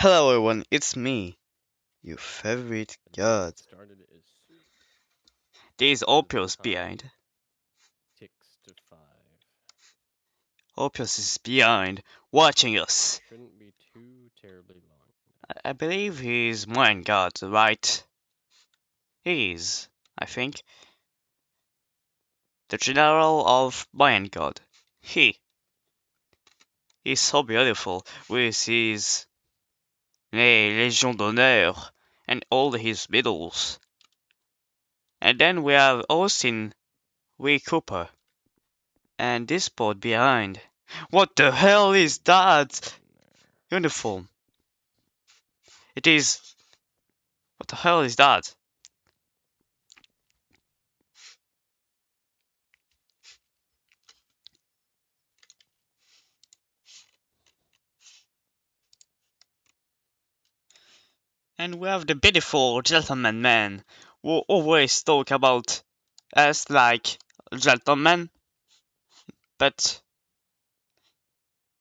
Hello everyone, it's me, your favorite And we'll god. get started as soon There's as the Opus time behind. ticks to 5. Opus is behind, watching us. Shouldn't be too terribly long. I believe he's Mind God, right? He is, I think, the general of Mind God. He, he's so beautiful with his Légion d'honneur and all his medals. And then we have Austin W. Cooper and this boat behind. What the hell is that? Get in there. Uniform. It is. What the hell is that? And we have the beautiful gentleman man who always talk about us like gentlemen, but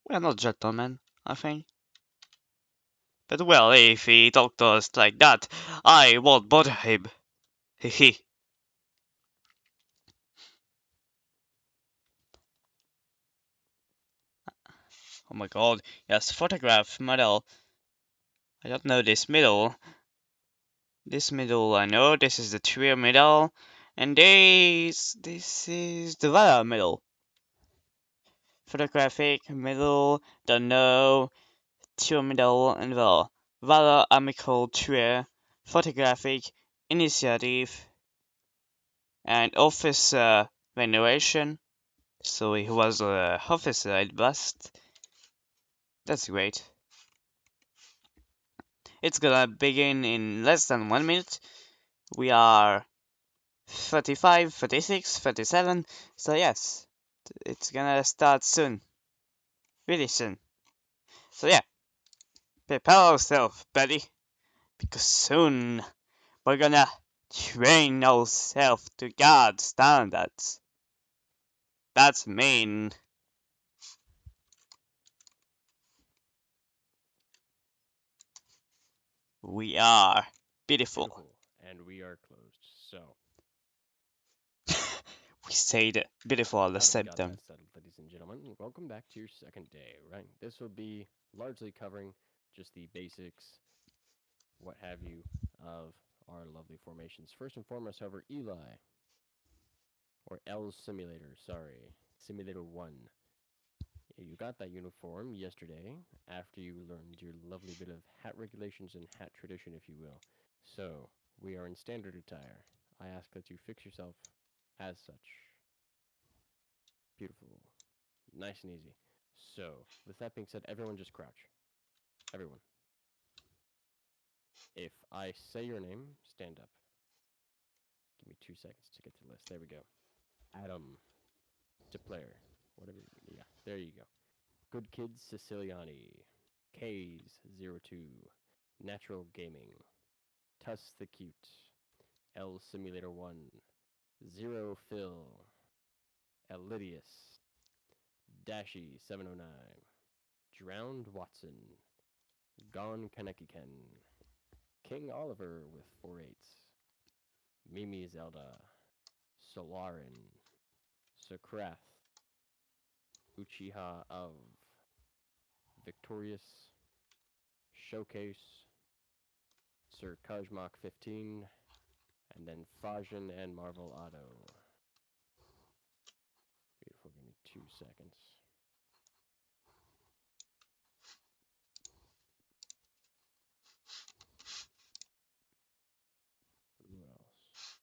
we are not gentlemen, I think. But well, if he talk to us like that, I won't bother him. Hehe. Oh my god, yes, photograph model. I don't know this middle. This middle I know, this is the trio middle. And this is the Valor middle. Photographic middle, don't know. Trio middle and Valor Amical Trio, Photographic Initiative, and Officer Veneration. So he was a officer at best. That's great. It's gonna begin in less than 1 minute. We are 35, 36, 37. So yes, it's gonna start soon. Really soon. So yeah, prepare yourself, buddy. Because soon we're gonna train ourselves to God standards. That's mean. We are beautiful. Beautiful. And we are closed. So, We say the beautiful at the now that we same got time. that settled, ladies and gentlemen, welcome back to your second day, right? This will be largely covering just the basics, what have you, of our lovely formations. First and foremost, however, Eli, or L Simulator, sorry, Simulator 1. You got that uniform yesterday after you learned your lovely bit of hat regulations and hat tradition, if you will. So, we are in standard attire. I ask that you fix yourself as such. Beautiful. Nice and easy. So, with that being said, everyone just crouch. Everyone. If I say your name, stand up. Give me 2 seconds to get to the list. There we go. Adam. To player. Whatever. Yeah, there you go. Good Kids Siciliani. K's02. Natural Gaming. Tuss the Cute. L Simulator 1. Zero Phil. Elidius. Dashy 709. Drowned Watson. Gone Kanekiken. King Oliver with 4/8. Mimi Zelda. Solarin. Sokrath. Uchiha of. Victorious. Showcase. Sir Kajmak 15. And then Fajan and Marvel Auto. Beautiful, give me 2 seconds. Who else?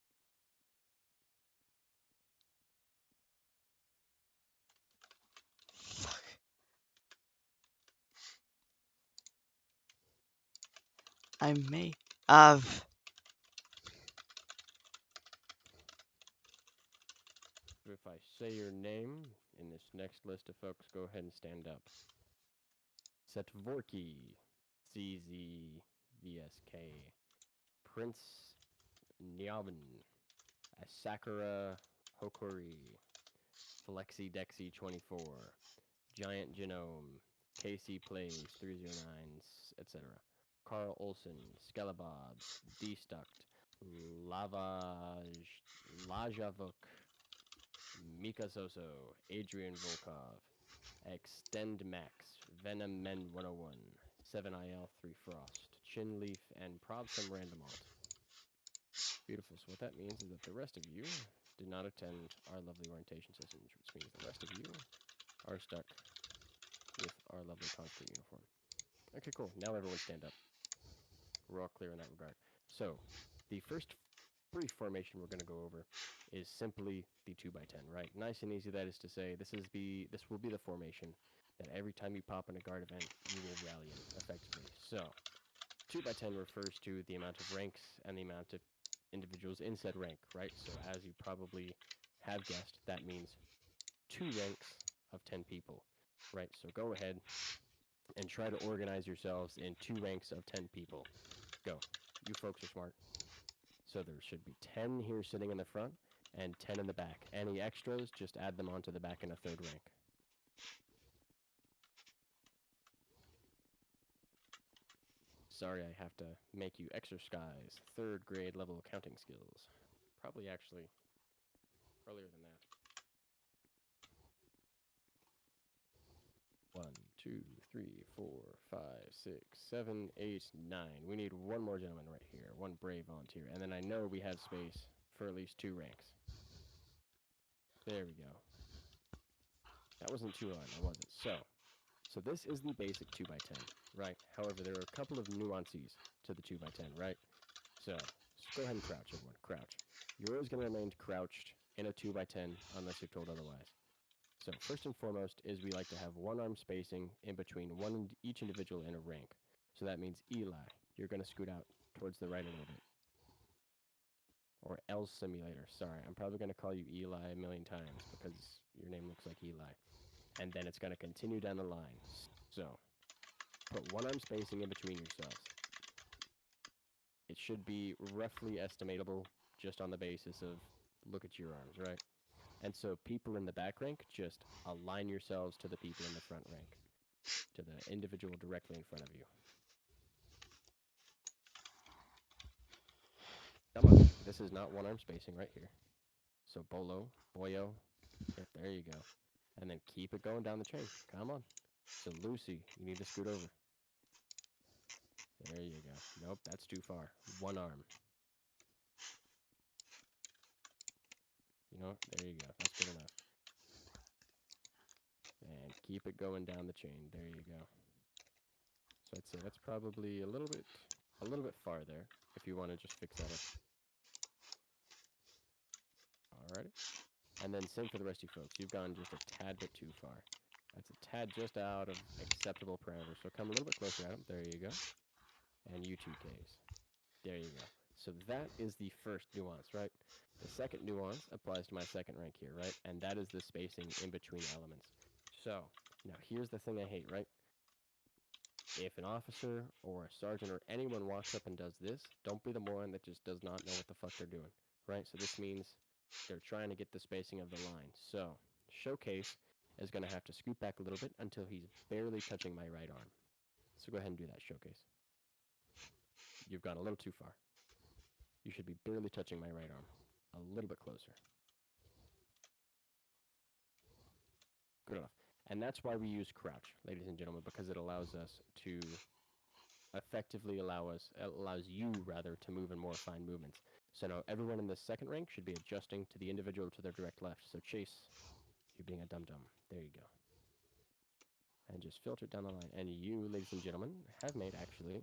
I may have. If I say your name in this next list of folks, go ahead and stand up. Setvorki, CZVSK, Prince Nyaman, Asakura Hokori, Flexi Dexy 24, Giant Genome, Casey Plays, 309, etc. Carl Olson, Skelebobs, Destucked, Lajavuk, Mika Soso, Adrian Volkov, Extend Max, Venom Men 101, 7IL 3 Frost, Chin Leaf, and Probsum Randomalt. Beautiful. So what that means is that the rest of you did not attend our lovely orientation session, which means the rest of you are stuck with our lovely conscript uniform. Okay, cool. Now everyone stand up. We're all clear in that regard. So the first brief formation we're going to go over is simply the 2x10, right? Nice and easy, that is to say. This will be the formation that every time you pop in a guard event, you will rally in effectively. So 2x10 refers to the amount of ranks and the amount of individuals in said rank, right? So as you probably have guessed, that means 2 ranks of 10 people, right? So go ahead and try to organize yourselves in 2 ranks of 10 people. Go. You folks are smart. So there should be 10 here sitting in the front and 10 in the back. Any extras, just add them onto the back in a 3rd rank. Sorry, I have to make you exercise 3rd grade level counting skills. Probably actually earlier than that. 1, 2, 3, 4, 5, 6, 7, 8, 9. We need one more gentleman right here, one brave volunteer. And then I know we have space for at least 2 ranks. There we go. That wasn't too hard, now was it? So this is the basic 2x10, right? However, there are a couple of nuances to the 2x10, right? So just go ahead and crouch, everyone. Crouch. You're always going to remain crouched in a 2x10 unless you're told otherwise. So first and foremost is we like to have one arm spacing in between each individual in a rank. So that means Eli, you're going to scoot out towards the right a little bit. Or L Simulator, sorry. I'm probably going to call you Eli a million times because your name looks like Eli. And then it's going to continue down the line. So put one arm spacing in between yourselves. It should be roughly estimatable just on the basis of look at your arms, right? And so people in the back rank, just align yourselves to the people in the front rank, to the individual directly in front of you. Come on, this is not one arm spacing right here. So Bolo, Boyo, yeah, there you go. And then keep it going down the chain. Come on. So Lucy, you need to scoot over. There you go. Nope, that's too far. One arm. You know, there you go. That's good enough. And keep it going down the chain. There you go. So I'd say that's probably a little bit far there if you want to just fix that up. Alrighty. And then same for the rest of you folks. You've gone just a tad bit too far. That's a tad just out of acceptable parameters. So come a little bit closer at him. There you go. And you 2Ks. There you go. So that is the first nuance, right? The second nuance applies to my second rank here, right? And that is the spacing in between elements. So, now here's the thing I hate, right? If an officer or a sergeant or anyone walks up and does this, don't be the moron that just does not know what the fuck they're doing, right? So this means they're trying to get the spacing of the line. So, Showcase is going to have to scoot back a little bit until he's barely touching my right arm. So go ahead and do that, Showcase. You've gone a little too far. You should be barely touching my right arm. A little bit closer. Good enough. And that's why we use crouch, ladies and gentlemen, because it allows us to effectively allows you rather to move in more fine movements. So now everyone in the second rank should be adjusting to the individual to their direct left. So Chase, you're being a dum-dum. There you go. And just filter it down the line. And you, ladies and gentlemen, have made actually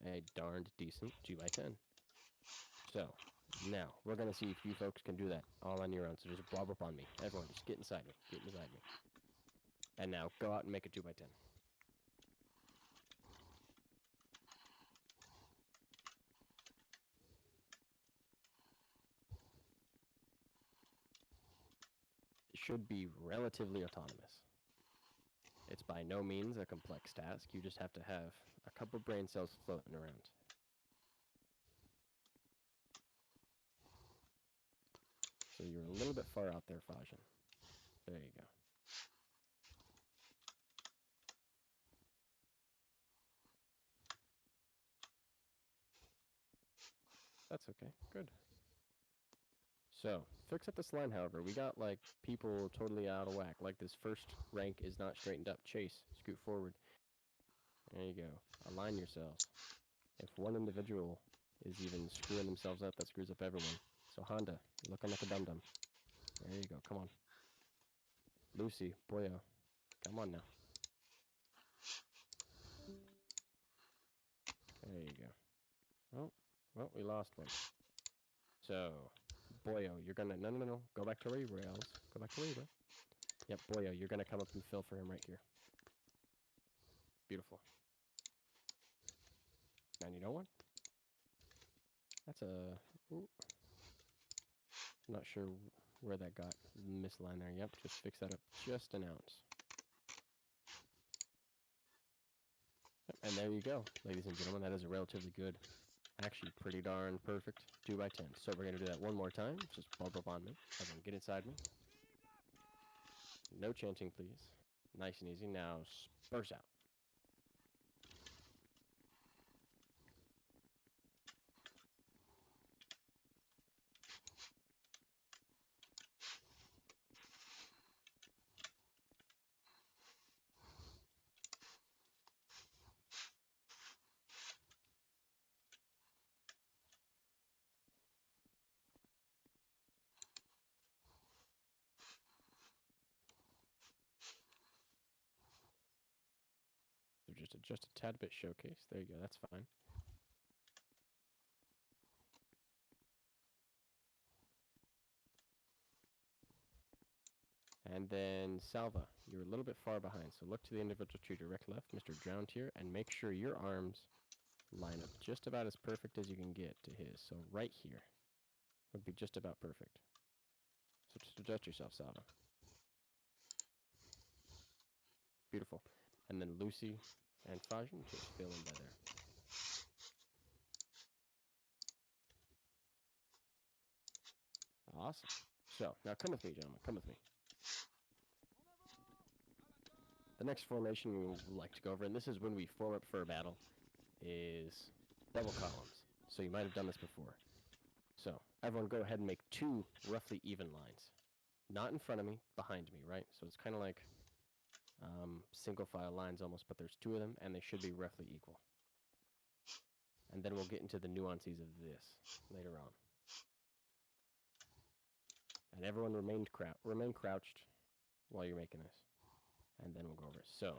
a darned decent 2x10. So now we're going to see if you folks can do that all on your own. So just blob up on me. Everyone, just get inside me. Get inside me. And now go out and make a 2x10. It should be relatively autonomous. It's by no means a complex task. You just have to have a couple brain cells floating around. So you're a little bit far out there, Fajan. There you go. That's okay. Good. So, fix up this line, however. We got, like, people totally out of whack. Like, this first rank is not straightened up. Chase, scoot forward. There you go. Align yourselves. If one individual is even screwing themselves up, that screws up everyone. So, Honda, you're looking like a dum-dum. There you go. Come on. Lucy, Boyo, come on now. There you go. Oh, well, we lost one. So, Boyo, you're gonna... No. Go back to where you were, Els. Go back to where you were. Yep, Boyo, you're gonna come up and fill for him right here. Beautiful. And you know what? That's a... Ooh. Not sure where that got misaligned there. Yep, just fix that up just an ounce. Yep, and there you go, ladies and gentlemen. That is a relatively good, actually pretty darn perfect 2x10. So we're going to do that one more time. Just bump up on me. Everyone get inside me. No chanting, please. Nice and easy. Now, spurs out. They're just a tad bit showcase. There you go. That's fine. And then Salva, you're a little bit far behind, so look to the individual to your direct left, Mr. Drowned here, and make sure your arms line up just about as perfect as you can get to his. So right here would be just about perfect. So just adjust yourself, Salva. Beautiful. And then Lucy and Fajan just fill in by there. Awesome. So, now come with me, gentlemen. Come with me. The next formation we would like to go over, and this is when we form up for a battle, is double columns. So you might have done this before. So, everyone go ahead and make 2 roughly even lines. Not in front of me, behind me, right? So it's kind of like single file lines almost, but there's 2 of them, and they should be roughly equal. And then we'll get into the nuances of this later on. And everyone remain crouched while you're making this. And then we'll go over. So,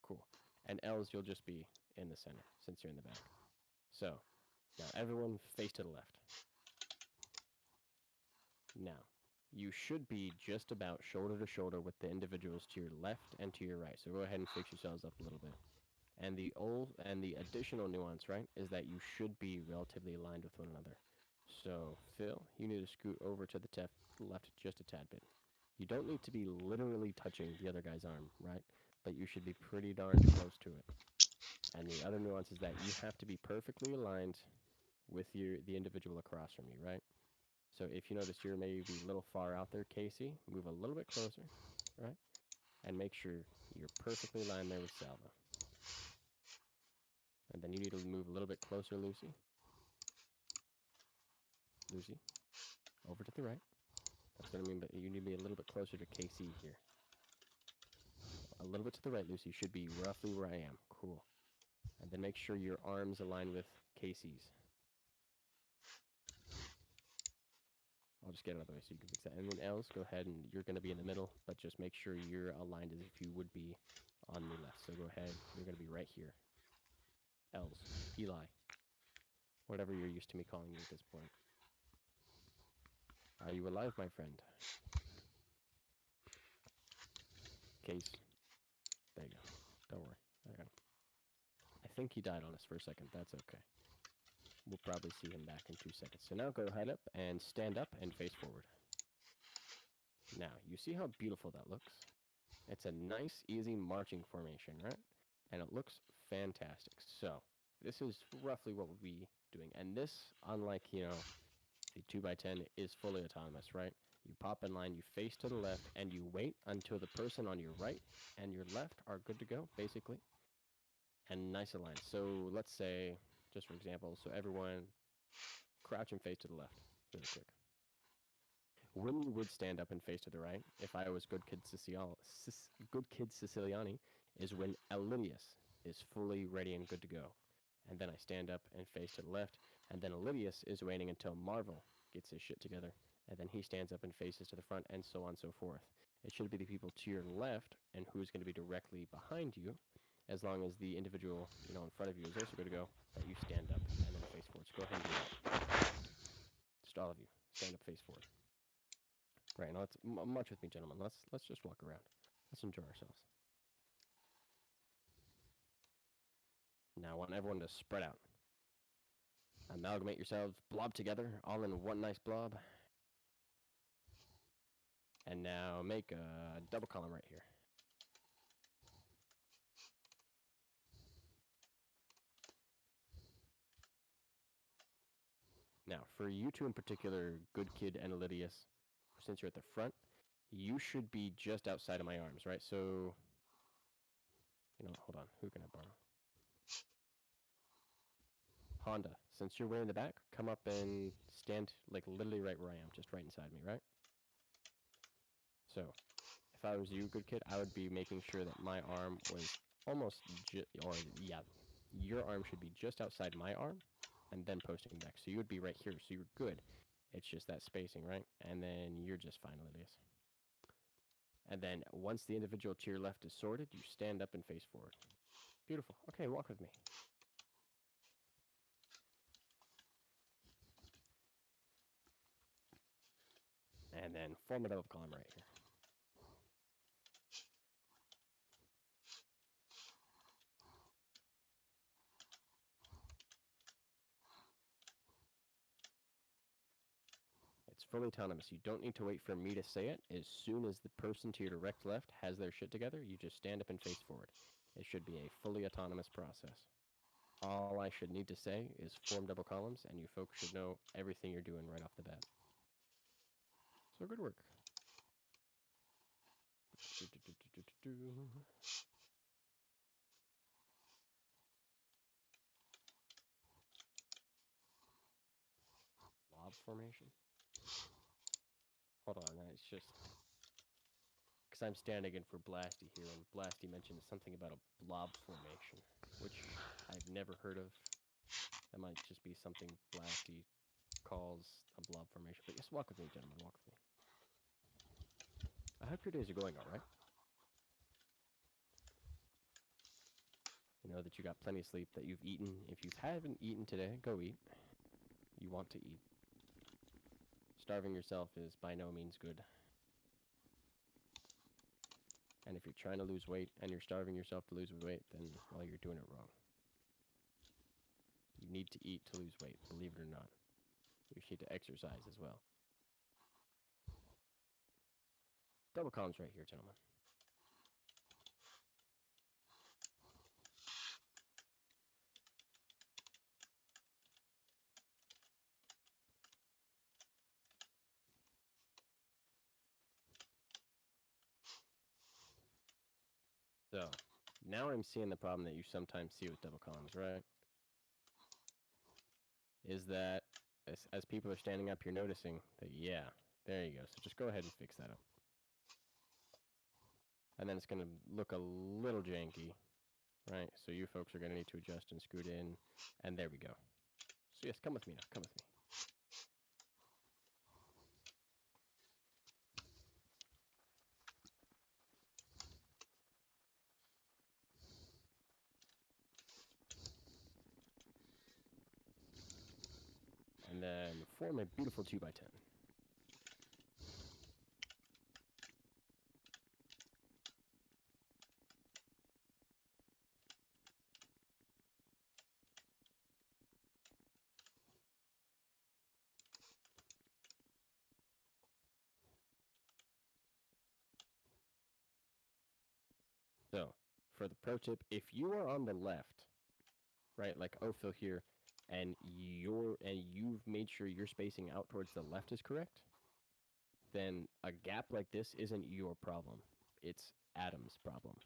cool. And Els, you'll just be in the center, since you're in the back. So, now everyone face to the left. Now, you should be just about shoulder to shoulder with the individuals to your left and to your right. So go ahead and fix yourselves up a little bit. And the additional nuance, right, is that you should be relatively aligned with one another. So, Phil, you need to scoot over to the left just a tad bit. You don't need to be literally touching the other guy's arm, right? But you should be pretty darn close to it. And the other nuance is that you have to be perfectly aligned with the individual across from you, right? So if you notice you're maybe a little far out there, Casey, move a little bit closer, right? And make sure you're perfectly aligned there with Salva. And then you need to move a little bit closer, Lucy. Lucy, over to the right. That's what I mean, but you need to be a little bit closer to KC here. A little bit to the right, Lucy. You should be roughly where I am. Cool. And then make sure your arms align with Casey's. I'll just get it out of the way so you can fix that. And then Els, go ahead and you're going to be in the middle, but just make sure you're aligned as if you would be on the left. So go ahead. You're going to be right here. Els, Eli, whatever you're used to me calling you at this point. Are you alive, my friend? Case. There you go. Don't worry. There you go. I think he died on us for a second. That's okay. We'll probably see him back in 2 seconds. So now go ahead up and stand up and face forward. Now, you see how beautiful that looks? It's a nice, easy marching formation, right? And it looks fantastic. So, this is roughly what we'll be doing. And this, unlike, the 2x10, is fully autonomous, right? You pop in line, you face to the left, and you wait until the person on your right and your left are good to go, basically. And nice aligned. So, let's say, just for example, so everyone crouch and face to the left, really quick. When you would stand up and face to the right, if I was good kid Siciliani, is when Elidius is fully ready and good to go. And then I stand up and face to the left, and then Elidius is waiting until Marvel gets his shit together, and then he stands up and faces to the front, and so on and so forth. It should be the people to your left and who's going to be directly behind you, as long as the individual, in front of you is also good to go, that you stand up and then face forward. So go ahead and do that. Just all of you, stand up, face forward. Right, now let's march with me, gentlemen. Let's just walk around. Let's enjoy ourselves. Now I want everyone to spread out. Amalgamate yourselves, blob together, all in one nice blob. And now make a double column right here. Now, for you two in particular, Good Kid and Elidius, since you're at the front, you should be just outside of my arms, right? So, hold on. Who can I borrow? Honda, since you're way in the back, come up and stand like literally right where I am, just right inside me, right? So, if I was you, Good Kid, I would be making sure that my arm was almost, your arm should be just outside my arm, and then posting back. So you would be right here, so you're good. It's just that spacing, right? And then you're just fine, Elias. And then once the individual to your left is sorted, you stand up and face forward. Beautiful. Okay, walk with me. And then form a double column right here. It's fully autonomous. You don't need to wait for me to say it. As soon as the person to your direct left has their shit together, you just stand up and face forward. It should be a fully autonomous process. All I should need to say is form double columns, and you folks should know everything you're doing right off the bat. So good work. Blob formation? Hold on, it's just... Because I'm standing in for Blasty here, and Blasty mentioned something about a blob formation, which I've never heard of. That might just be something Blasty calls a blob formation. But yes, walk with me, gentlemen, walk with me. I hope your days are going all right. You know that you got plenty of sleep, that you've eaten. If you haven't eaten today, go eat. You want to eat. Starving yourself is by no means good. And if you're trying to lose weight and you're starving yourself to lose weight, then, well, you're doing it wrong. You need to eat to lose weight, believe it or not. You need to exercise as well. Double columns right here, gentlemen. So, now I'm seeing the problem that you sometimes see with double columns, right? Is that as people are standing up, you're noticing that, yeah, there you go. So just go ahead and fix that up. And then it's going to look a little janky, right? So you folks are going to need to adjust and scoot in, and there we go. So yes, come with me now, come with me. And then form a beautiful 2x10. So, for the pro tip, if you are on the left, right, like Ophil here, and you've made sure your spacing out towards the left is correct, then a gap like this isn't your problem. It's Adam's problem,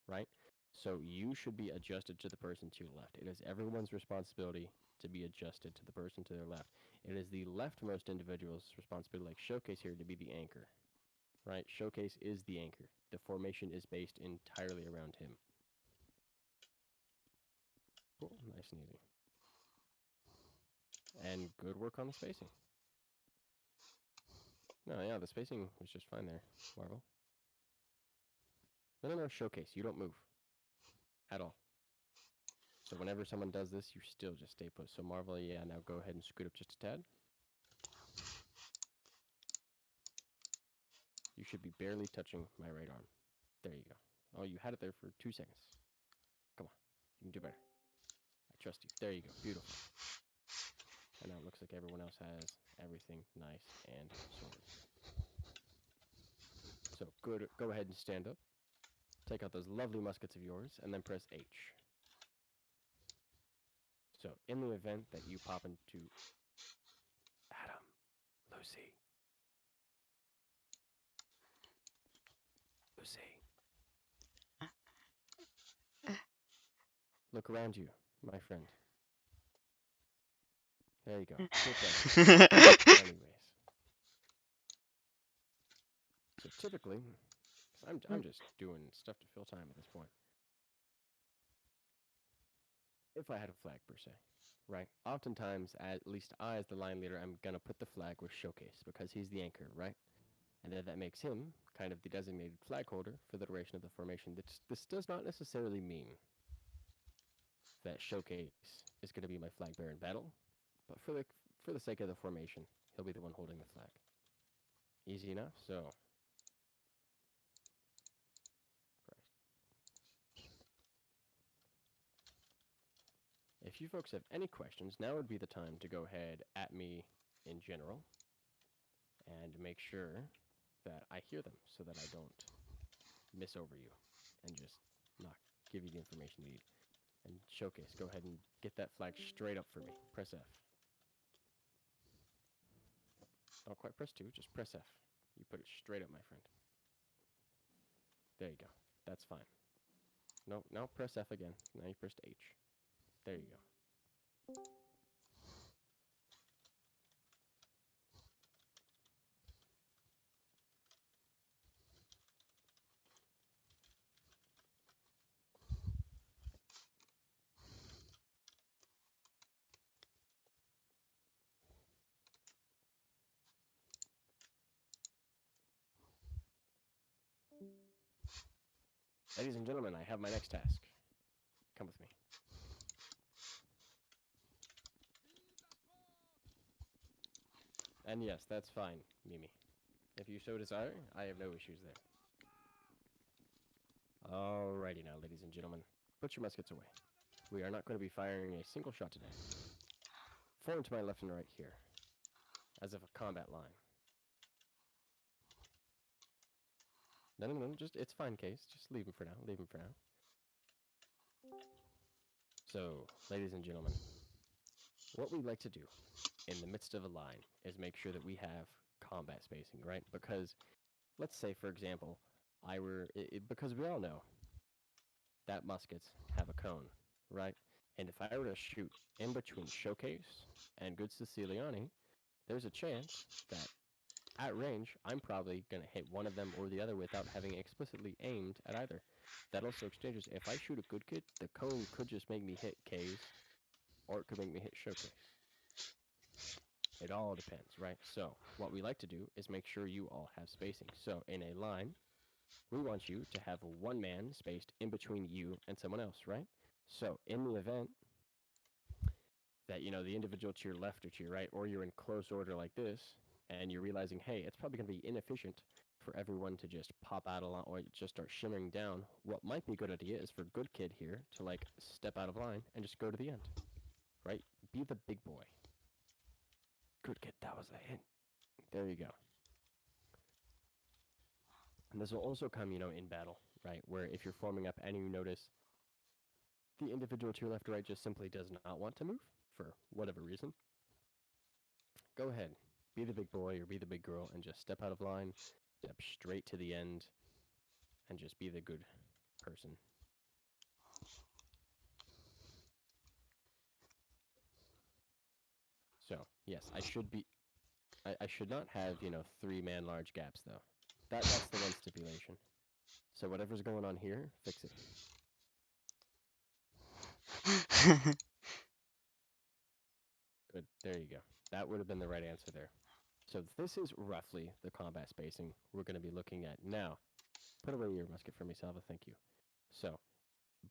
right? So you should be adjusted to the person to your left. It is everyone's responsibility to be adjusted to the person to their left. It is the leftmost individual's responsibility, like Showcase here, to be the anchor, right? Showcase is the anchor. The formation is based entirely around him. Cool, nice and easy. And good work on the spacing. No, yeah, the spacing was just fine there, Marvel. No, Showcase, you don't move. At all. So whenever someone does this, you still just stay put. So Marvel, yeah, now go ahead and scoot up just a tad. You should be barely touching my right arm. There you go. Oh, you had it there for 2 seconds. Come on, you can do better. I trust you. There you go, beautiful. And now it looks like everyone else has everything nice and sorted. So good, go ahead and stand up. Take out those lovely muskets of yours, and then press H. So in the event that you pop into Adam, Lucy, look around you, my friend. There you go. Anyways, so typically, I'm just doing stuff to fill time at this point. If I had a flag per se, right? Oftentimes, at least I, as the line leader, I'm gonna put the flag with Showcase because he's the anchor, right? And then that makes him kind of the designated flag holder for the duration of the formation. This does not necessarily mean that Showcase is going to be my flag bearer in battle, but for the sake of the formation, he'll be the one holding the flag. Easy enough. So, if you folks have any questions, now would be the time to go ahead at me in general and make sure that I hear them so that I don't miss over you and just not give you the information you need. And Showcase, go ahead and get that flag straight up for me. Press F. Don't quite press 2, just press F. You put it straight up, my friend. There you go. That's fine. No, now press F again. Now you pressed H. There you go. Ladies and gentlemen, I have my next task. Come with me. And yes, that's fine, Mimi. If you so desire, I have no issues there. Alrighty now, ladies and gentlemen. Put your muskets away. We are not going to be firing a single shot today. Form to my left and right here, as if a combat line. No, just, it's fine, Case. Just leave him for now, leave him for now. So, ladies and gentlemen, what we like to do in the midst of a line is make sure that we have combat spacing, right? Because, let's say, for example, because we all know that muskets have a cone, right? And if I were to shoot in between Showcase and Good Siciliani, there's a chance that at range, I'm probably going to hit one of them or the other without having explicitly aimed at either. That also exchanges. If I shoot a good kid, the cone could just make me hit K's, or it could make me hit Showcase. It all depends, right? So what we like to do is make sure you all have spacing. So in a line, we want you to have one man spaced in between you and someone else, right? So in the event that, the individual to your left or to your right, or you're in close order like this, and you're realizing, hey, it's probably going to be inefficient for everyone to just pop out a lot or just start shimmering down, what might be a good idea is for good kid here to, like, step out of line and just go to the end, right? Be the big boy. Good kid, that was a hint. There you go. And this will also come, in battle, right? Where if you're forming up and you notice the individual to your left or right just simply does not want to move for whatever reason, go ahead. Be the big boy or be the big girl and just step out of line, step straight to the end, and just be the good person. Yes, I should not have, 3-man large gaps though. That's the one stipulation. So whatever's going on here, fix it. Good. There you go. That would have been the right answer there. So this is roughly the combat spacing we're going to be looking at. Now, put away your musket for me, Salva. Thank you. So,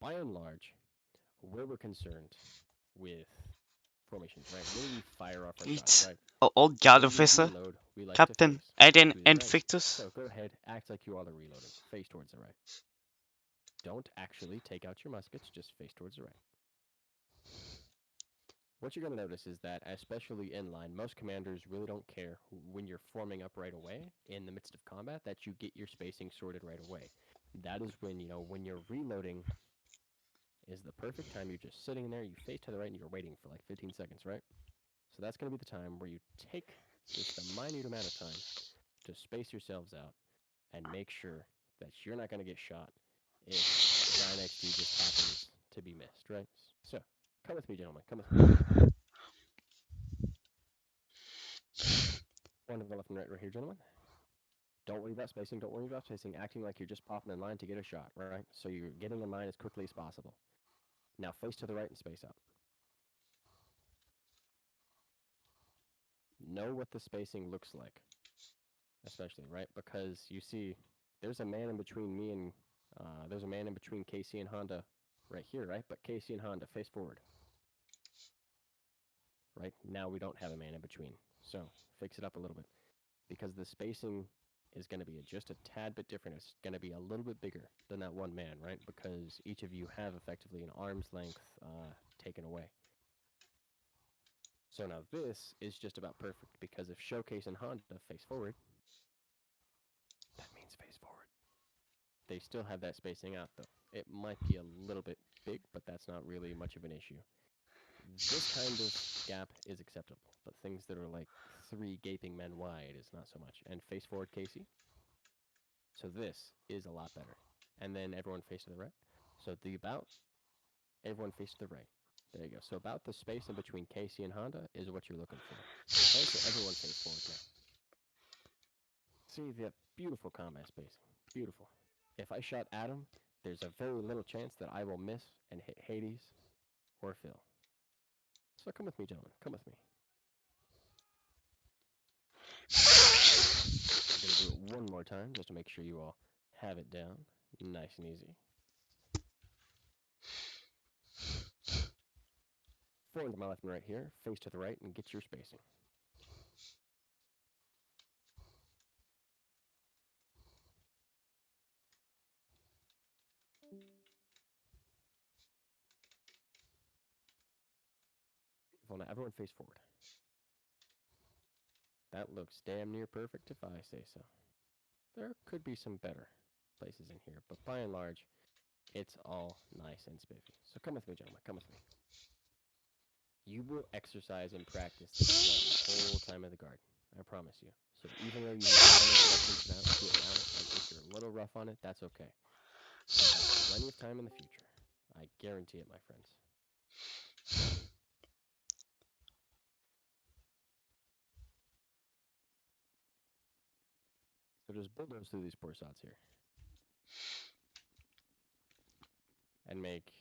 by and large, where we're concerned with formations, right? When we fire off our shots, It's right? all guard When we officer, reload, we like to Captain face Aiden to the and right. Victus. So go ahead, act like you all are reloading. Face towards the right. Don't actually take out your muskets, just face towards the right. What you're going to notice is that, especially in line, most commanders really don't care when you're forming up right away in the midst of combat that you get your spacing sorted right away. That is when, when you're reloading is the perfect time. You're just sitting there, you face to the right, and you're waiting for like 15 seconds, right? So that's going to be the time where you take just a minute amount of time to space yourselves out and make sure that you're not going to get shot if the guy next to you just happens to be missed, right? So, come with me, gentlemen. Come with me. One to the left and right here, gentlemen. Don't worry about spacing. Don't worry about spacing. Acting like you're just popping in line to get a shot, right? So you're getting in line as quickly as possible. Now face to the right and space out. Know what the spacing looks like, especially, right? Because you see, there's a man in between me and there's a man in between Casey and Honda right here, right? But Casey and Honda face forward, right? Now we don't have a man in between. So fix it up a little bit because the spacing is going to be just a tad bit different. It's going to be a little bit bigger than that one man, right? Because each of you have effectively an arm's length taken away. So now this is just about perfect because if Showcase and Honda face forward, that means face forward. They still have that spacing out though. It might be a little bit big, but that's not really much of an issue. This kind of gap is acceptable, but things that are like 3 gaping men wide is not so much. And face forward, Casey. So this is a lot better. And then everyone face to the right. So the about, everyone face to the right. There you go. So about the space in between Casey and Honda is what you're looking for. Okay, so everyone face forward now. See that beautiful combat spacing. Beautiful. If I shot Adam, there's a very little chance that I will miss and hit Hades or Phil. So come with me, gentlemen. Come with me. I'm going to do it one more time just to make sure you all have it down nice and easy. Forward to my left and right here, face to the right, and get your spacing. Beautiful. Now everyone face forward. That looks damn near perfect if I say so. There could be some better places in here, but by and large, it's all nice and spiffy. So come with me, gentlemen. Come with me. You will exercise and practice this throughout the whole time of the guard. I promise you. So even though you have to it now, and if you're a little rough on it, that's okay. You have plenty of time in the future. I guarantee it, my friends. So just bulldoze through these poor sods here. And make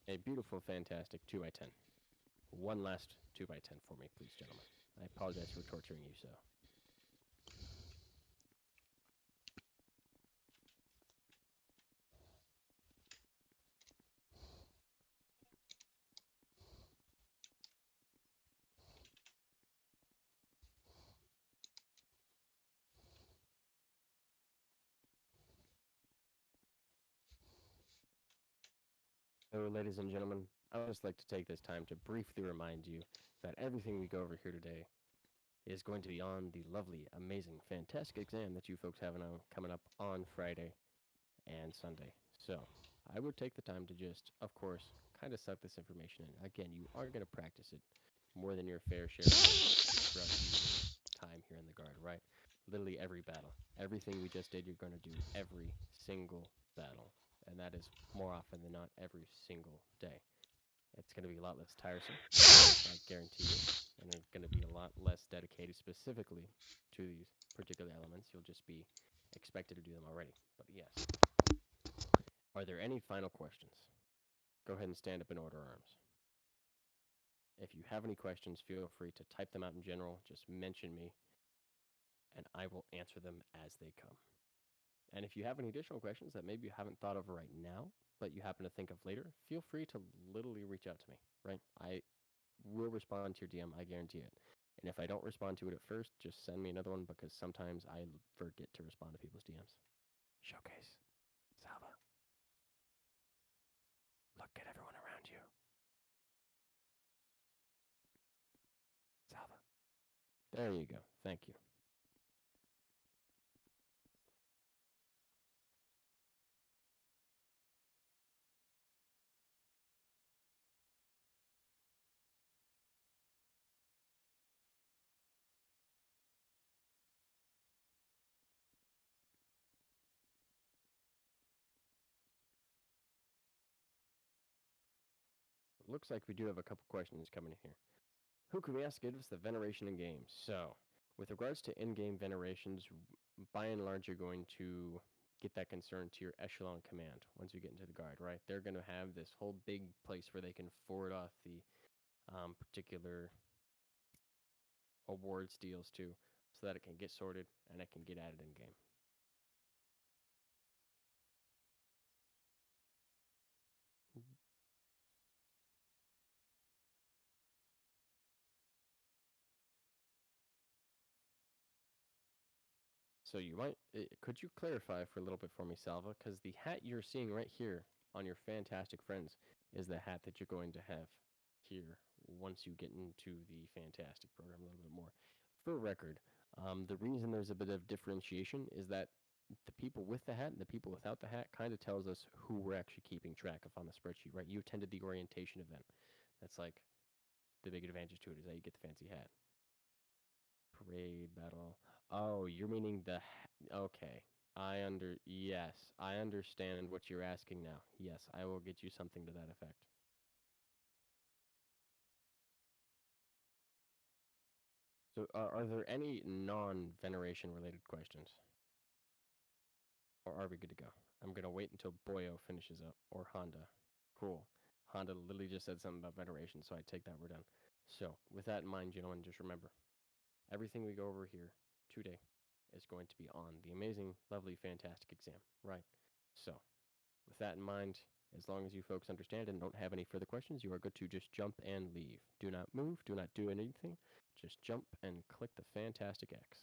a beautiful, fantastic 2x10. One last 2x10 for me, please, gentlemen. I apologize for torturing you so. So, ladies and gentlemen, I would just like to take this time to briefly remind you that everything we go over here today is going to be on the lovely, amazing, fantastic exam that you folks have coming up on Friday and Sunday. So, I would take the time to just, of course, kind of suck this information in. Again, you are going to practice it more than your fair share throughout your time here in the Guard, right? Literally every battle. Everything we just did, you're going to do every single battle. And that is more often than not every single day. It's going to be a lot less tiresome. This I guarantee you. And it's going to be a lot less dedicated specifically to these particular elements. You'll just be expected to do them already. But yes. Are there any final questions? Go ahead and stand up and order arms. If you have any questions, feel free to type them out in general. Just mention me, and I will answer them as they come. And if you have any additional questions that maybe you haven't thought of right now, but you happen to think of later, feel free to literally reach out to me, right? I will respond to your DM, I guarantee it. And if I don't respond to it at first, just send me another one because sometimes I forget to respond to people's DMs. Showcase. Salva. Look at everyone around you. Salva. There you go. Thank you. It looks like we do have a couple questions coming in here. Who can we ask to give us the veneration in game? So, with regards to in-game venerations, by and large, you're going to get that concern to your echelon command once you get into the guard, right? They're going to have this whole big place where they can forward off the particular awards deals to, so that it can get sorted and it can get added in game. So you might, could you clarify for a little bit for me, Salva? Because the hat you're seeing right here on your Fantastic Friends is the hat that you're going to have here once you get into the Fantastic program a little bit more. For record, the reason there's a bit of differentiation is that the people with the hat and the people without the hat kind of tells us who we're actually keeping track of on the spreadsheet, right? You attended the orientation event. That's like the big advantage to it is that you get the fancy hat. Parade battle. Oh, you're meaning the. Okay. Yes, I understand what you're asking now. Yes, I will get you something to that effect. So, are there any non veneration related questions? Or are we good to go? I'm going to wait until Boyo finishes up. Or Honda. Cool. Honda literally just said something about veneration, so I take that we're done. So, with that in mind, gentlemen, just remember everything we go over here today is going to be on the amazing, lovely, fantastic exam, right? So, with that in mind, as long as you folks understand and don't have any further questions, you are good to just jump and leave. Do not move, do not do anything. Just jump and click the fantastic X.